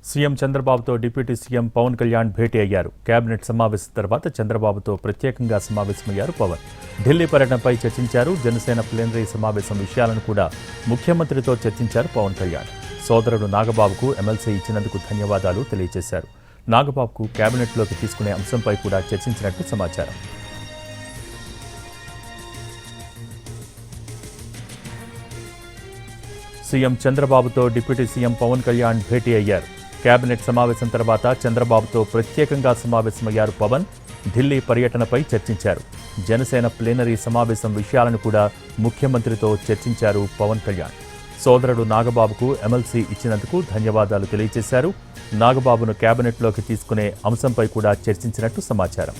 CM చంద్రబాబుతో deputy CM Pawan Kalyan భేటీ అయ్యారు. Cabinet సమావేశం తర్వాత చంద్రబాబుతో ప్రత్యేకంగా సమావేశమయ్యారు పవన్. ఢిల్లీ పర్యటనపై చర్చించారు. జనసేన ప్లీనరీ సమావేశం విషయాలను కూడా ముఖ్యమంత్రితో చర్చించారు పవన్ కళ్యాణ్. సోదరుడు నాగబాబుకు ఎమ్మెల్సీ ఇచ్చినందుకు ధన్యవాదాలు తెలియజేశారు. నాగబాబుకు కేబినెట్లోకి తీసుకునే అంశంపై కూడా చర్చించినట్టు సమాచారం. సీఎం చంద్రబాబుతో డిప్యూటీ సీఎం పవన్ కళ్యాణ్ భేటీ అయ్యారు. కేబినెట్ సమావేశం తర్వాత చంద్రబాబుతో ప్రత్యేకంగా సమావేశమయ్యారు పవన్. ఢిల్లీ పర్యటనపై చర్చించారు. జనసేన ప్లీనరీ సమావేశం విషయాలను కూడా ముఖ్యమంత్రితో చర్చించారు పవన్ కళ్యాణ్. సోదరుడు నాగబాబుకు ఎమ్మెల్సీ ఇచ్చినందుకు ధన్యవాదాలు తెలియజేశారు. నాగబాబును కేబినెట్లోకి తీసుకునే అంశంపై కూడా చర్చించినట్టు సమాచారం.